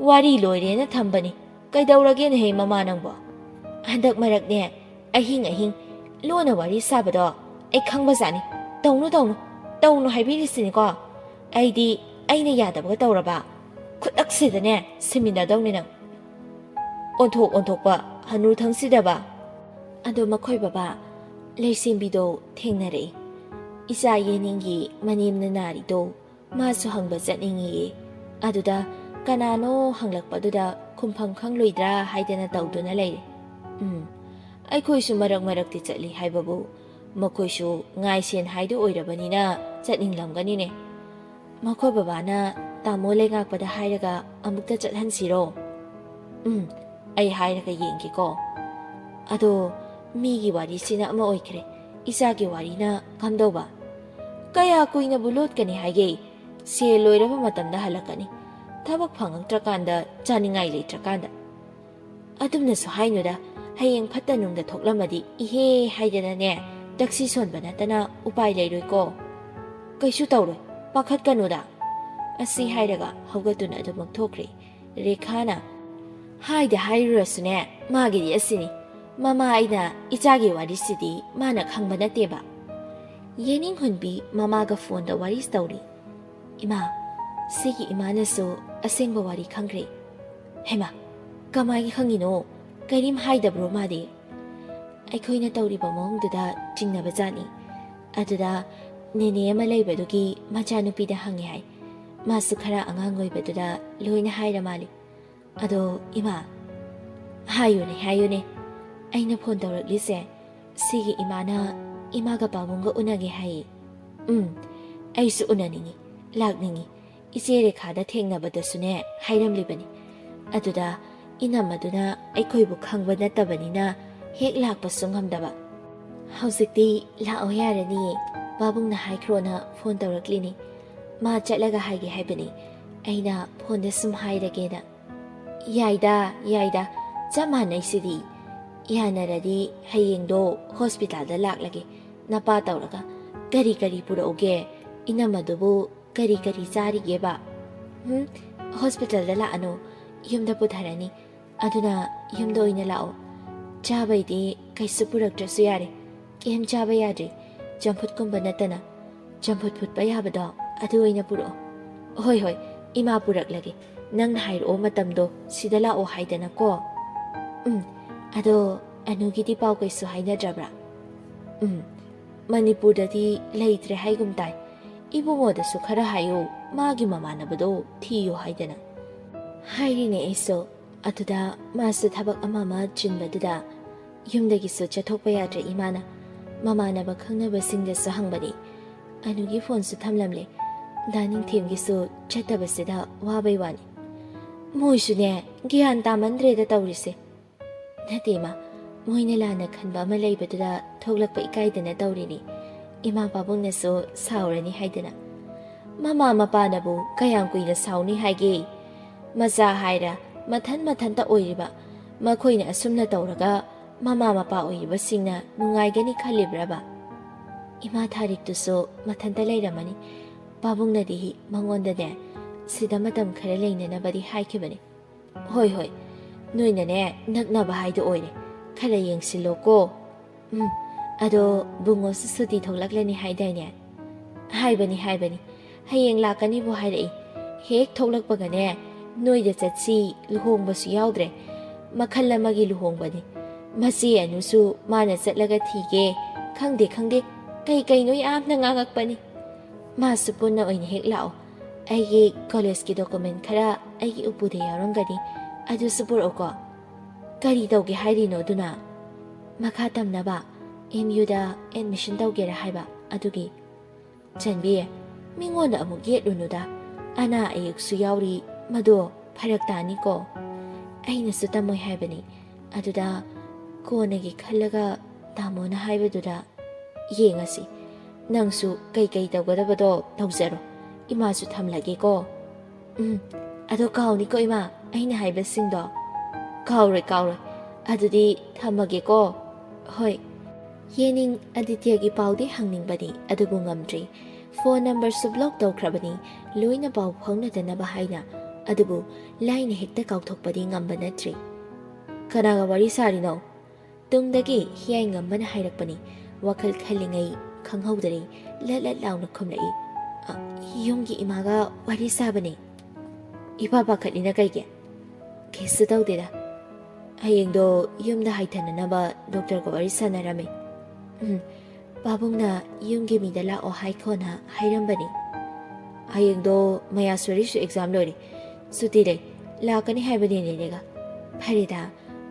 ꯋꯥꯔꯤ ꯂꯣꯏꯔꯦꯅ ꯊꯝꯕꯅꯤ ꯀꯩꯗꯧꯔꯒꯦꯅꯦꯍꯦ ꯃꯃꯥ ꯅꯪꯕꯣ ꯍꯟꯗꯛ ꯃꯔꯛꯅꯦ ꯑꯍꯤꯡ ꯂꯣꯟꯅ ꯋꯥꯔꯤ ꯁꯥꯕꯗꯣ ꯑꯩ ꯈꯪꯕꯖꯥꯠꯅꯤ ꯇꯧꯅꯨ ꯍꯥꯏꯕꯤꯔꯤꯁꯤꯅꯤꯀꯣ ꯑꯩꯅ ꯌꯥꯗꯕꯒ ꯇꯧꯔꯕ ꯈꯨꯗꯛꯁꯤꯗꯅꯦ ꯁꯤꯃꯤꯟꯅꯗꯧꯅꯤ ꯅꯪ ꯑꯣꯟꯊꯣꯛꯄ ꯍꯅꯨꯊꯪꯁꯤꯗꯕ ꯑꯗꯣ ꯃꯈꯣꯏ ꯕꯕꯥ ꯂꯩꯁꯦꯝꯕꯤꯗꯣ ꯊꯦꯡꯅꯔꯛꯏ ꯏꯆꯥ ꯌꯦꯅꯤꯡꯒꯤ ꯃꯅꯦꯝꯅ ꯅꯥꯔꯤꯗꯣ ꯃꯥꯁꯨ ꯍꯪꯕ ꯆꯠꯅꯤꯡꯉꯤꯌꯦ ꯑꯗꯨꯗ ꯀꯅꯥꯅꯣ ꯍꯪꯂꯛꯄꯗꯨꯗ ꯈꯨꯝꯐꯝ ꯈꯪꯂꯣꯏꯗ꯭ꯔꯥ ꯍꯥꯏꯗꯅ ꯇꯧꯗꯨꯅ ꯂꯩꯔꯦ ꯑꯩꯈꯣꯏꯁꯨ ꯃꯔꯛꯇꯤ ꯆꯠꯂꯤ ꯍꯥꯏꯕꯕꯨ ꯃꯈꯣꯏꯁꯨ ꯉꯥꯏꯁꯦꯟ ꯍꯥꯏꯗꯨ ꯑꯣꯏꯔꯕꯅꯤꯅ ꯆꯠꯅꯤꯡꯂꯝꯒꯅꯤꯅꯦ ꯃꯈꯣꯏ ꯕꯕꯥꯅ ꯇꯥꯃꯣ ꯂꯩꯉꯥꯛꯄꯗ ꯍꯥꯏꯔꯒ ꯑꯃꯨꯛꯇ ꯆꯠꯍꯟꯁꯤꯔꯣ ꯑꯩ ꯍꯥꯏꯔꯒ ꯌꯦꯡꯒꯦꯀꯣ ꯑꯗꯣ ꯃꯤꯒꯤ ꯋꯥꯔꯤꯁꯤꯅ ꯑꯃ ꯑꯣꯏꯈ꯭ꯔꯦ ꯏꯆꯥꯒꯤ ꯋꯥꯔꯤꯅ ꯀꯝꯗꯧꯕ ꯀꯌꯥ ꯀꯨꯏꯅꯕꯨ ꯂꯣꯠꯀꯅꯤ ꯍꯥꯏꯒꯦ ꯁꯦꯜ ꯂꯣꯏꯔꯕ ꯃꯇꯝꯗ ꯍꯜꯂꯛꯀꯅꯤ ꯊꯕꯛ ꯐꯪꯉꯛꯇ꯭ꯔꯀꯥꯟꯗ ꯆꯥꯅꯤꯡꯉꯥꯏ ꯂꯩꯇ꯭ꯔꯀꯥꯟꯗ ꯑꯗꯨꯝꯅꯁꯨ ꯍꯥꯏꯅꯨꯗ ꯍꯌꯦꯡ ꯐꯠꯇ ꯅꯨꯡꯗ ꯊꯣꯛꯂꯝꯃꯗꯤ ꯏꯍꯦ ꯍꯥꯏꯗꯅꯅꯦ ꯇꯛꯁꯤ ꯁꯣꯟꯕ ꯅꯠꯇꯅ ꯎꯄꯥꯏ ꯂꯩꯔꯣꯏꯀꯣ ꯀꯩꯁꯨ ꯇꯧꯔꯣꯏ ꯄꯥꯈꯠꯀꯅꯨꯗ ꯑꯁꯤ ꯍꯥꯏꯔꯒ ꯍꯧꯒꯠꯇꯨꯅ ꯑꯗꯨꯃꯛ ꯊꯣꯛꯈ꯭ꯔꯦ ꯔꯦꯈꯥꯅ ꯍꯥꯏꯔꯨꯔꯁꯨꯅꯦ ꯃꯥꯒꯤꯗꯤ ꯑꯁꯤꯅꯤ ꯃꯃꯥ ꯑꯩꯅ ꯏꯆꯥꯒꯤ ꯋꯥꯔꯤꯁꯤꯗꯤ ꯃꯥꯅ ꯈꯪꯕ ꯅꯠꯇꯦꯕ ꯌꯦꯅꯤꯡ ꯍꯨꯟꯕꯤ ꯃꯃꯥꯒ ꯐꯣꯟꯗ ꯋꯥꯔꯤ ꯇꯧꯔꯤ ꯏꯃꯥ ꯁꯤꯒꯤ ꯏꯃꯥꯅꯁꯨ ꯑꯁꯦꯡꯕ ꯋꯥꯔꯤ ꯈꯪꯈ꯭ꯔꯦ ꯍꯩꯃꯥ ꯀꯃꯥꯏꯅ ꯈꯪꯉꯤꯅꯣ ꯀꯔꯤꯝ ꯍꯥꯏꯗꯕ꯭ꯔꯣ ꯃꯥꯗꯤ ꯑꯩꯈꯣꯏꯅ ꯇꯧꯔꯤꯕ ꯃꯑꯣꯡꯗꯨꯗ ꯆꯤꯡꯅꯕꯖꯥꯠꯅꯤ ꯑꯗꯨꯗ ꯅꯦꯅꯦ ꯑꯃ ꯂꯩꯕꯗꯨꯒꯤ ꯃꯆꯥꯅꯨꯄꯤꯗ ꯍꯪꯉꯦ ꯍꯥꯏ ꯃꯥꯁꯨ ꯈꯔ ꯑꯉꯥꯡ ꯑꯣꯏꯕꯗꯨꯗ ꯂꯣꯏꯅ ꯍꯥꯏꯔ ꯃꯥꯜꯂꯤ ꯑꯗꯣ ꯏꯃꯥ ꯍꯥꯏꯌꯨꯅꯦ ꯑꯩꯅ ꯐꯣꯟ ꯇꯧꯔꯛꯂꯤꯁꯦ ꯁꯤꯒꯤ ꯏꯃꯥꯅ ꯏꯃꯥꯒ ꯄꯥꯕꯨꯡꯒ ꯎꯅꯒꯦ ꯍꯥꯏꯌꯦ ꯑꯩꯁꯨ ꯎꯅꯅꯤꯡꯉꯤ ꯂꯥꯛꯅꯤꯡꯉꯤ ꯏꯆꯦ ꯔꯦꯈꯥꯗ ꯊꯦꯡꯅꯕꯗꯁꯨꯅꯦ ꯍꯥꯏꯔꯝꯂꯤꯕꯅꯤ ꯑꯗꯨꯗ ꯏꯅꯝꯃꯗꯨꯅ ꯑꯩꯈꯣꯏꯕꯨ ꯈꯪꯕ ꯅꯠꯇꯕꯅꯤꯅ ꯍꯦꯛ ꯂꯥꯛꯄꯁꯨ ꯉꯝꯗꯕ ꯍꯧꯖꯤꯛꯇꯤ ꯂꯥꯛꯑꯣ ꯌꯥꯔꯅꯤꯌꯦ ꯄꯥꯕꯨꯡꯅ ꯍꯥꯏꯈ꯭ꯔꯣꯅ ꯐꯣꯟ ꯇꯧꯔꯛꯂꯤꯅꯤ ꯃꯥ ꯆꯠꯂꯒ ꯍꯥꯏꯒꯦ ꯍꯥꯏꯕꯅꯤ ꯑꯩꯅ ꯐꯣꯟꯗ ꯁꯨꯝ ꯍꯥꯏꯔꯒꯦꯅ ꯌꯥꯏꯗ ꯆꯞ ꯃꯥꯟꯅꯩꯁꯤꯗꯤ ꯌꯥꯅꯔꯗꯤ ꯍꯌꯦꯡꯗꯣ ꯍꯣꯁꯄꯤꯇꯥꯜꯗ ꯂꯥꯛꯂꯒꯦ ꯅꯄꯥ ꯇꯧꯔꯒ ꯀꯔꯤ ꯄꯨꯔꯛꯎꯒꯦ ꯏꯅꯝꯃꯗꯨꯕꯨ ꯀꯔꯤ ꯆꯥꯔꯤꯒꯦꯕ ꯍꯣꯁꯄꯤꯇꯥꯜꯗ ꯂꯥꯛꯑꯅꯣ ꯌꯨꯝꯗ ꯄꯨꯊꯔꯅꯤ ꯑꯗꯨꯅ ꯌꯨꯝꯗ ꯑꯣꯏꯅ ꯂꯥꯛꯑꯣ ꯆꯥꯕꯩꯗꯤ ꯀꯩꯁꯨ ꯄꯨꯔꯛꯇ꯭ꯔꯁꯨ ꯌꯥꯔꯦ ꯀꯦꯝ ꯆꯥꯕ ꯌꯥꯗ꯭ꯔꯤ ꯆꯝꯐꯨꯠꯀꯨꯝꯕ ꯅꯠꯇꯅ ꯆꯝꯐꯨꯠ ꯐꯨꯠꯄ ꯌꯥꯕꯗꯣ ꯑꯗꯨ ꯑꯣꯏꯅ ꯄꯨꯔꯛꯑꯣ ꯍꯣꯏ ꯏꯃꯥ ꯄꯨꯔꯛꯂꯒꯦ ꯅꯪꯅ ꯍꯥꯏꯔꯛꯑꯣ ꯃꯇꯝꯗꯣ ꯁꯤꯗ ꯂꯥꯛꯑꯣ ꯍꯥꯏꯗꯅꯀꯣ ꯑꯗꯣ ꯑꯅꯨꯒꯤꯗꯤ ꯄꯥꯎ ꯀꯩꯁꯨ ꯍꯥꯏꯅꯗ꯭ꯔꯕ꯭ꯔꯥ ꯃꯅꯤꯄꯨꯔꯗꯗꯤ ꯂꯩꯇ꯭ꯔꯦ ꯍꯥꯏꯒꯨꯝ ꯇꯥꯏ ꯏꯕꯨꯡꯉꯣꯗꯁꯨ ꯈꯔ ꯍꯥꯏꯌꯨ ꯃꯥꯒꯤ ꯃꯃꯥꯟꯅꯕꯗꯣ ꯊꯤꯌꯨ ꯍꯥꯏꯗꯅ ꯍꯥꯏꯔꯤꯅꯦ ꯑꯩꯁꯨ ꯑꯗꯨꯗ ꯃꯥꯁꯨ ꯊꯕꯛ ꯑꯃ ꯆꯤꯟꯕꯗꯨꯗ ꯌꯨꯝꯗꯒꯤꯁꯨ ꯆꯠꯊꯣꯛꯄ ꯌꯥꯗ꯭ꯔꯦ ꯏꯃꯥꯅ ꯃꯃꯥꯟꯅꯕ ꯈꯪꯅꯕꯁꯤꯡꯗꯁꯨ ꯍꯪꯕꯅꯤ ꯑꯅꯨꯒꯤ ꯐꯣꯟꯁꯨ ꯊꯝꯂꯝꯂꯦ ꯗꯥꯅꯤꯡꯊꯦꯝꯒꯤꯁꯨ ꯆꯠꯇꯕꯁꯤꯗ ꯋꯥꯕꯩ ꯋꯥꯅꯤ ꯃꯣꯏꯁꯨꯅꯦ ꯒ꯭ꯌꯥꯟ ꯇꯥꯃꯟꯗ꯭ꯔꯦꯗ ꯇꯧꯔꯤꯁꯦ ꯅꯠꯇꯦ ꯏꯃꯥ ꯃꯣꯏꯅ ꯂꯥꯟꯅ ꯈꯟꯕ ꯑꯃ ꯂꯩꯕꯗꯨꯗ ꯊꯣꯛꯂꯛꯄ ꯏꯀꯥꯏꯗꯅ ꯇꯧꯔꯤꯅꯤ ꯏꯃꯥ ꯄꯥꯕꯨꯡꯅꯁꯨ ꯁꯥꯎꯔꯅꯤ ꯍꯥꯏꯗꯅ ꯃꯃꯥ ꯃꯄꯥꯅꯕꯨ ꯀꯌꯥꯝ ꯀꯨꯏꯅ ꯁꯥꯎꯅꯤ ꯍꯥꯏꯒꯦ ꯃꯆꯥ ꯍꯥꯏꯔ ꯃꯊꯟꯇ ꯑꯣꯏꯔꯤꯕ ꯃꯈꯣꯏꯅ ꯑꯁꯨꯝꯅ ꯇꯧꯔꯒ ꯃꯃꯥ ꯃꯄꯥ ꯑꯣꯏꯔꯤꯕꯁꯤꯡꯅ ꯅꯨꯡꯉꯥꯏꯒꯅꯤ ꯈꯜꯂꯤꯕ꯭ꯔꯕ ꯏꯃꯥ ꯊꯥꯔꯤꯛꯇꯨꯁꯨ ꯃꯊꯟꯇ ꯂꯩꯔꯝꯃꯅꯤ ꯄꯥꯕꯨꯡꯅꯗꯤ ꯃꯉꯣꯟꯗꯅꯦ ꯁꯤꯗ ꯃꯇꯝ ꯈꯔ ꯂꯩꯅꯅꯕꯗꯤ ꯍꯥꯏꯈꯤꯕꯅꯤ ꯍꯣꯏ ꯅꯣꯏꯅꯅꯦ ꯅꯛꯅꯕ ꯍꯥꯏꯗꯣ ꯑꯣꯏꯔꯦ ꯈꯔ ꯌꯦꯡꯁꯤꯜꯂꯣꯀꯣ ꯑꯗꯣ ꯕꯨꯡꯉꯣꯁꯨ ꯁꯨꯇꯤ ꯊꯣꯛꯂꯛꯂꯅꯤ ꯍꯥꯏꯗꯥꯏꯅꯦ ꯍꯥꯏꯕꯅꯤ ꯍꯌꯦꯡ ꯂꯥꯛꯀꯅꯤꯕꯨ ꯍꯥꯏꯔꯛꯏ ꯍꯦꯛ ꯊꯣꯛꯂꯛꯄꯒꯅꯦ ꯅꯣꯏꯗ ꯆꯠꯁꯤ ꯂꯨꯍꯣꯡꯕꯁꯨ ꯌꯥꯎꯗ꯭ꯔꯦ ꯃꯈꯜ ꯑꯃꯒꯤ ꯂꯨꯍꯣꯡꯕꯅꯤ ꯃꯆꯦ ꯑꯅꯨꯁꯨ ꯃꯥꯅ ꯆꯠꯂꯒ ꯊꯤꯒꯦ ꯈꯪꯗꯦ ꯀꯩꯅꯣ ꯌꯥꯝꯅ ꯉꯥꯡꯉꯛꯄꯅꯤ ꯃꯥꯁꯨ ꯄꯨꯟꯅ ꯑꯣꯏꯅ ꯍꯦꯛ ꯂꯥꯛꯑꯣ ꯑꯩꯒꯤ ꯀꯣꯂꯦꯖꯀꯤ ꯗꯣꯀꯨꯃꯦꯟ ꯈꯔ ꯑꯩꯒꯤ ꯎꯄꯨꯗ ꯌꯥꯎꯔꯝꯒꯅꯤ ꯑꯗꯨꯁꯨ ꯄꯨꯔꯛꯎꯀꯣ ꯀꯔꯤ ꯇꯧꯒꯦ ꯍꯥꯏꯔꯤꯅꯣ ꯑꯗꯨꯅ ꯃꯈꯥ ꯇꯝꯅꯕ MUꯗ ꯑꯦꯗꯃꯤꯁꯟ ꯇꯧꯒꯦꯔꯥ ꯍꯥꯏꯕ ꯑꯗꯨꯒꯤ ꯆꯟꯕꯤ ꯃꯤꯉꯣꯟꯗ ꯑꯃꯨꯛ ꯌꯦꯠꯂꯨꯅꯨꯗ ꯑꯅꯥ ꯑꯌꯦꯛꯁꯨ ꯌꯥꯎꯔꯤ ꯃꯗꯣ ꯐꯔꯛ ꯇꯥꯅꯤꯀꯣ ꯑꯩꯅꯁꯨ ꯇꯝꯃꯣꯏ ꯍꯥꯏꯕꯅꯤ ꯑꯗꯨꯗ ꯀꯣꯟꯅꯒꯤ ꯈꯜꯂꯒ ꯇꯥꯃꯣꯅ ꯍꯥꯏꯕꯗꯨꯗ ꯌꯦꯡꯉꯁꯤ ꯅꯪꯁꯨ ꯀꯩ ꯇꯧꯒꯗꯕꯗꯣ ꯇꯧꯖꯔꯣ ꯏꯃꯥꯁꯨ ꯊꯝꯂꯒꯦꯀꯣ ꯑꯗꯣ ꯀꯥꯎꯅꯤꯀꯣ ꯏꯃꯥ ꯑꯩꯅ ꯍꯥꯏꯕꯁꯤꯡꯗꯣ ꯀꯥꯎꯔꯣꯏ ꯑꯗꯨꯗꯤ ꯊꯝꯃꯒꯦꯀꯣ ꯍꯣꯏ ꯌꯦꯅꯤꯡ ꯑꯗꯤꯇ꯭ꯌꯒꯤ ꯄꯥꯎꯗꯤ ꯍꯪꯅꯤꯡꯕꯅꯤ ꯑꯗꯨꯕꯨ ꯉꯝꯗ꯭ꯔꯤ ꯐꯣꯟ ꯅꯝꯕꯔꯁꯨ ꯕ꯭ꯂꯣꯛ ꯇꯧꯈ꯭ꯔꯕꯅꯤ ꯂꯣꯏꯅ ꯄꯥꯎ ꯐꯥꯎꯅꯗꯅꯕ ꯍꯥꯏꯅ ꯑꯗꯨꯕꯨ ꯂꯥꯏꯅ ꯍꯦꯛꯇ ꯀꯥꯎꯊꯣꯛꯄꯗꯤ ꯉꯝꯕ ꯅꯠꯇ꯭ꯔꯤ ꯀꯅꯥꯒ ꯋꯥꯔꯤ ꯁꯥꯔꯤꯅꯣ ꯇꯨꯡꯗꯒꯤ ꯍꯤꯌꯥꯏ ꯉꯝꯕꯅ ꯍꯥꯏꯔꯛꯄꯅꯤ ꯋꯥꯈꯜ ꯈꯜꯂꯤꯉꯩ ꯈꯪꯍꯧꯗꯔꯤ ꯂꯠ ꯂꯥꯎꯅ ꯈꯨꯝꯂꯛꯏ ꯌꯨꯝꯒꯤ ꯏꯃꯥꯒ ꯋꯥꯔꯤ ꯁꯥꯕꯅꯤ ꯏꯄꯥ ꯄꯥꯈꯠꯂꯤꯅ ꯀꯩꯁꯨ ꯇꯧꯗꯦꯗ ꯍꯌꯦꯡꯗꯣ ꯌꯨꯝꯗ ꯍꯥꯏꯊꯅꯅꯕ ꯗꯣꯛꯇꯔꯒ ꯋꯥꯔꯤ ꯁꯥꯟꯅꯔꯝꯃꯤ ꯄꯥꯕꯨꯡꯅ ꯌꯨꯝꯒꯤ ꯃꯤꯗ ꯂꯥꯛꯑꯣ ꯍꯥꯏꯈꯣꯅ ꯍꯥꯏꯔꯝꯕꯅꯤ ꯍꯌꯦꯡꯗꯣ ꯃꯌꯥꯁꯣꯔꯤꯁꯨ ꯑꯦꯛꯖꯥꯝ ꯂꯣꯏꯔꯦ ꯁꯨꯇꯤ ꯂꯩ ꯂꯥꯛꯀꯅꯤ ꯍꯥꯏꯕꯅꯤ ꯅꯦꯅꯦꯒ ꯐꯔꯦꯗ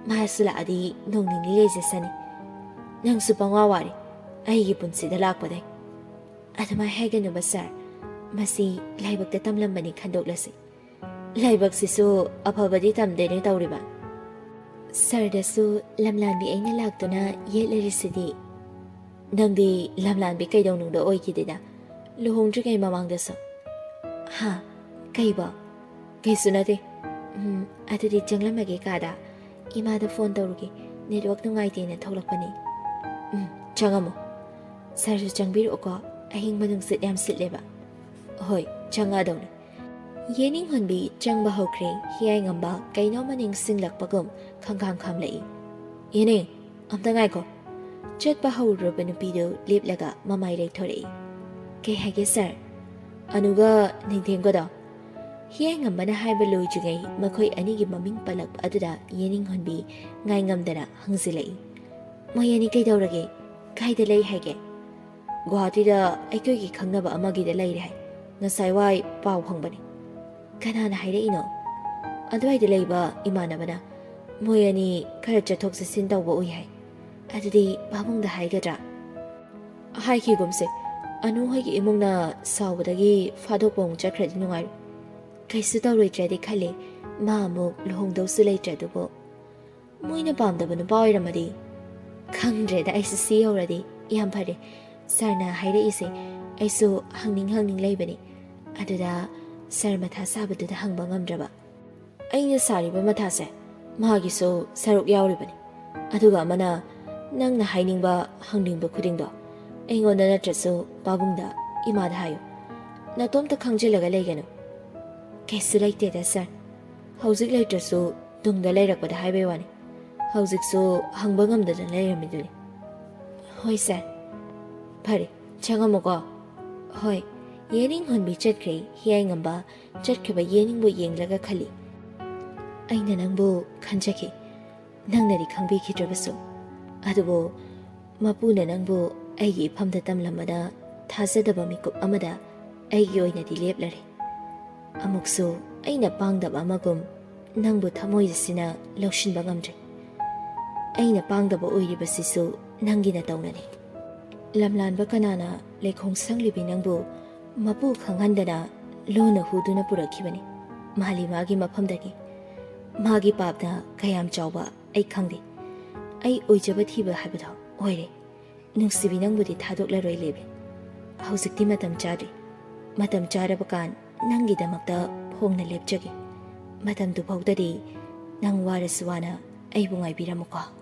ꯃꯥꯁꯨ ꯂꯥꯛꯑꯗꯤ ꯅꯣꯡ ꯅꯤꯅꯤ ꯂꯩꯖꯁꯅꯤ ꯅꯪꯁꯨ ꯄꯪꯋꯥ ꯋꯥꯔꯤ ꯑꯩꯒꯤ ꯄꯨꯟꯁꯤꯗ ꯂꯥꯛꯄꯗꯩ ꯑꯗꯨꯃꯥꯏ ꯍꯥꯏꯒꯅꯨꯕ ꯁꯥꯔ ꯃꯁꯤ ꯂꯥꯏꯕꯛꯇ ꯇꯝꯂꯝꯕꯅꯤ ꯈꯟꯗꯣꯛꯂꯁꯤ ꯂꯥꯏꯕꯛꯁꯤꯁꯨ ꯑꯐꯕꯗꯤ ꯇꯝꯗꯦꯅꯦ ꯇꯧꯔꯤꯕ ꯁꯥꯔꯗꯁꯨ ꯂꯝꯂꯥꯟꯕꯤ ꯑꯩꯅ ꯂꯥꯛꯇꯨꯅ ꯌꯦꯠꯂꯔꯤꯁꯤꯗꯤ ꯅꯪꯗꯤ ꯂꯝꯂꯥꯟꯕꯤ ꯀꯩꯗꯧꯅꯨꯡꯗ ꯑꯣꯏꯈꯤꯗꯦꯗ ꯂꯨꯍꯣꯡꯗ꯭ꯔꯤꯉꯩ ꯃꯃꯥꯡꯗꯁꯨ ꯀꯩꯕꯣ ꯀꯩꯁꯨ ꯅꯠꯇꯦ ꯑꯗꯨꯗꯤ ꯆꯪꯂꯝꯃꯒꯦ ꯀꯥꯗ ꯏꯃꯥꯗ ꯐꯣꯟ ꯇꯧꯔꯨꯒꯦ ꯅꯦꯠꯋꯥꯛ ꯅꯨꯡꯉꯥꯏꯇꯦꯅ ꯊꯣꯛꯂꯛꯄꯅꯤ ꯆꯪꯉꯝꯃꯣ ꯁꯥꯔꯁꯨ ꯆꯪꯕꯤꯔꯛꯑꯣꯀꯣ ꯑꯍꯤꯡꯕ ꯅꯨꯡꯁꯤꯠ ꯌꯥꯝ ꯁꯤꯠꯂꯦꯕ ꯍꯣꯏ ꯆꯪꯉꯗꯧꯅꯤ ꯌꯦꯅꯤꯡ ꯍꯨꯟꯕꯤ ꯆꯪꯕ ꯍꯧꯈ꯭ꯔꯦ ꯍꯤꯌꯥꯏꯉꯝꯕ ꯀꯩꯅꯣꯝꯃ ꯅꯤꯡꯁꯤꯡꯂꯛꯄꯒꯨꯝ ꯈꯪꯈꯥꯝ ꯈꯥꯝꯂꯛꯏ ꯌꯦꯅꯤꯡ ꯑꯝꯇ ꯉꯥꯏꯈꯣ ꯆꯠꯄ ꯍꯧꯔꯨꯔꯕ ꯅꯨꯄꯤꯗꯨ ꯂꯦꯞꯂꯒ ꯃꯃꯥꯏ ꯂꯩꯊꯣꯔꯛꯏ ꯀꯩ ꯍꯥꯏꯒꯦ ꯁꯥꯔ ꯑꯅꯨꯒ ꯅꯤꯡꯊꯦꯝꯒꯗꯣ ꯍꯤꯌꯥꯏꯉꯝꯕꯅ ꯍꯥꯏꯕ ꯂꯣꯏꯗ꯭ꯔꯤꯉꯩ ꯃꯈꯣꯏ ꯑꯅꯤꯒꯤ ꯃꯃꯤꯡ ꯄꯜꯂꯛꯄ ꯑꯗꯨꯗ ꯌꯦꯅꯤꯡ ꯍꯨꯟꯕꯤ ꯉꯥꯏꯉꯝꯗꯅ ꯍꯪꯖꯤꯜꯂꯛꯏ ꯃꯣꯏ ꯑꯅꯤ ꯀꯩꯗꯧꯔꯒꯦ ꯀꯥꯏꯗ ꯂꯩ ꯍꯥꯏꯒꯦ ꯒꯨꯋꯥꯍꯥꯇꯤꯗ ꯑꯩꯈꯣꯏꯒꯤ ꯈꯪꯅꯕ ꯑꯃꯒꯤꯗ ꯂꯩꯔꯦ ꯍꯥꯏ ꯉꯁꯥꯏ ꯋꯥꯏ ꯄꯥꯎ ꯐꯪꯕꯅꯤ ꯀꯅꯥꯅ ꯍꯥꯏꯔꯛꯏꯅꯣ ꯑꯗꯨꯋꯥꯏꯗ ꯂꯩꯕ ꯏꯃꯥꯟꯅꯕꯅ ꯃꯣꯏ ꯑꯅꯤ ꯈꯔ ꯆꯠꯊꯣꯛ ꯆꯠꯁꯤꯟ ꯇꯧꯕ ꯎꯏ ꯍꯥꯏ ꯑꯗꯨꯗꯤ ꯄꯥꯕꯨꯡꯗ ꯍꯥꯏꯒꯗ꯭ꯔꯥ ꯍꯥꯏꯈꯤꯒꯨꯝꯁꯦ ꯑꯅꯨ ꯍꯣꯏꯒꯤ ꯏꯃꯨꯡꯅ ꯁꯥꯎꯕꯗꯒꯤ ꯐꯥꯗꯣꯛꯄ ꯑꯃꯨꯛ ꯆꯠꯈ꯭ꯔꯗꯤ ꯅꯨꯡꯉꯥꯏꯔꯣꯏ ꯀꯩꯁꯨ ꯇꯧꯔꯣꯏꯗ꯭ꯔꯗꯤ ꯈꯜꯂꯤ ꯃꯥ ꯑꯃꯨꯛ ꯂꯨꯍꯣꯡꯗꯧꯁꯨ ꯂꯩꯇ꯭ꯔꯦ ꯑꯗꯨꯕꯨ ꯃꯣꯏꯅ ꯄꯥꯝꯗꯕ ꯅꯨꯄꯥ ꯑꯣꯏꯔꯝꯃꯗꯤ ꯈꯪꯗ꯭ꯔꯦꯗ ꯑꯩꯁꯨ ꯁꯤ ꯌꯧꯔꯗꯤ ꯌꯥꯝ ꯐꯔꯦ ꯁꯥꯔꯅ ꯍꯥꯏꯔꯛꯏꯁꯦ ꯑꯩꯁꯨ ꯍꯪꯅꯤꯡ ꯂꯩꯕꯅꯤ ꯑꯗꯨꯗ ꯁꯔ ꯃꯊꯥ ꯁꯥꯕꯗꯨꯗ ꯍꯪꯕ ꯉꯝꯗ꯭ꯔꯕ ꯑꯩꯅ ꯁꯥꯔꯤꯕ ꯃꯊꯥꯁꯦ ꯃꯥꯒꯤꯁꯨ ꯁꯔꯨꯛ ꯌꯥꯎꯔꯤꯕꯅꯤ ꯑꯗꯨꯒ ꯑꯃꯅ ꯅꯪꯅ ꯍꯥꯏꯅꯤꯡꯕ ꯍꯪꯅꯤꯡꯕ ꯈꯨꯗꯤꯡꯗꯣ ꯑꯩꯉꯣꯟꯗ ꯅꯠꯇ꯭ꯔꯁꯨ ꯄꯥꯕꯨꯡꯗ ꯏꯃꯥꯗ ꯍꯥꯏꯌꯨ ꯅꯇꯣꯝꯇ ꯈꯪꯖꯤꯜꯂꯒ ꯂꯩꯒꯅꯨ ꯀꯩꯁꯨ ꯂꯩꯇꯦꯗ ꯁꯔ ꯍꯧꯖꯤꯛ ꯂꯩꯇ꯭ꯔꯁꯨ ꯇꯨꯡꯗ ꯂꯩꯔꯛꯄꯗ ꯍꯥꯏꯕꯩ ꯋꯥꯅꯤ ꯍꯧꯖꯤꯛꯁꯨ ꯍꯪꯕ ꯉꯝꯗꯗꯅ ꯂꯩꯔꯝꯃꯤꯗꯨꯅꯤ ꯍꯣꯏ ꯁꯔ ꯐꯔꯦ ꯆꯪꯉꯝꯃꯨꯀꯣ ꯍꯣꯏ ꯌꯦꯅꯤꯡ ꯍꯨꯟꯕꯤ ꯆꯠꯈ꯭ꯔꯦ ꯍꯤꯌꯥꯏꯉꯝꯕ ꯆꯠꯈꯤꯕ ꯌꯦꯅꯤꯡꯕꯨ ꯌꯦꯡꯂꯒ ꯈꯜꯂꯤ ꯑꯩꯅ ꯅꯪꯕꯨ ꯈꯟꯖꯈꯤ ꯅꯪꯅꯗꯤ ꯈꯪꯕꯤꯈꯤꯗ꯭ꯔꯕꯁꯨ ꯑꯗꯨꯕꯨ ꯃꯄꯨꯅ ꯅꯪꯕꯨ ꯑꯩꯒꯤ ꯏꯐꯝꯗ ꯇꯝꯂꯝꯕꯗ ꯊꯥꯖꯗꯕ ꯃꯤꯀꯨꯞ ꯑꯃꯗ ꯑꯩꯒꯤ ꯑꯣꯏꯅꯗꯤ ꯂꯦꯞꯂꯔꯦ ꯑꯃꯨꯛꯁꯨ ꯑꯩꯅ ꯄꯥꯡꯗꯕ ꯑꯃꯒꯨꯝ ꯅꯪꯕꯨ ꯊꯃꯣꯏꯁꯤꯅ ꯂꯧꯁꯤꯟꯕ ꯉꯝꯗ꯭ꯔꯦ ꯑꯩꯅ ꯄꯥꯡꯗꯕ ꯑꯣꯏꯔꯤꯕꯁꯤꯁꯨ ꯅꯪꯒꯤꯅ ꯇꯧꯅꯅꯤ ꯂꯝꯂꯥꯟꯕ ꯀꯅꯥꯅ ꯂꯩꯈꯣꯡ ꯁꯪꯂꯤꯕꯤ ꯅꯪꯕꯨ ꯃꯄꯨ ꯈꯪꯍꯟꯗꯅ ꯂꯨꯅ ꯍꯨꯗꯨꯅ ꯄꯨꯔꯛꯈꯤꯕꯅꯤ ꯃꯥꯒꯤ ꯃꯐꯝꯗꯒꯤ ꯃꯥꯒꯤ ꯄꯥꯞꯅ ꯀꯌꯥꯝ ꯆꯥꯎꯕ ꯑꯩ ꯈꯪꯗꯦ ꯑꯩ ꯑꯣꯏꯖꯕ ꯊꯤꯕ ꯍꯥꯏꯕꯗꯣ ꯑꯣꯏꯔꯦ ꯅꯨꯡꯁꯤꯕꯤ ꯅꯪꯕꯨꯗꯤ ꯊꯥꯗꯣꯛꯂꯔꯣꯏ ꯂꯦꯕꯤ ꯍꯧꯖꯤꯛꯇꯤ ꯃꯇꯝ ꯆꯥꯗ꯭ꯔꯤ ꯃꯇꯝ ꯆꯥꯔꯕ ꯀꯥꯟ ꯅꯪꯒꯤꯗꯃꯛꯇ ꯐꯣꯡꯅ ꯂꯦꯞꯆꯒꯦ ꯃꯇꯝꯗꯨ ꯐꯥꯎꯗꯗꯤ ꯅꯪ ꯋꯥꯔꯁꯨ ꯋꯥꯅ ꯑꯩꯕꯨ ꯉꯥꯏꯕꯤꯔꯝꯃꯨꯀꯣ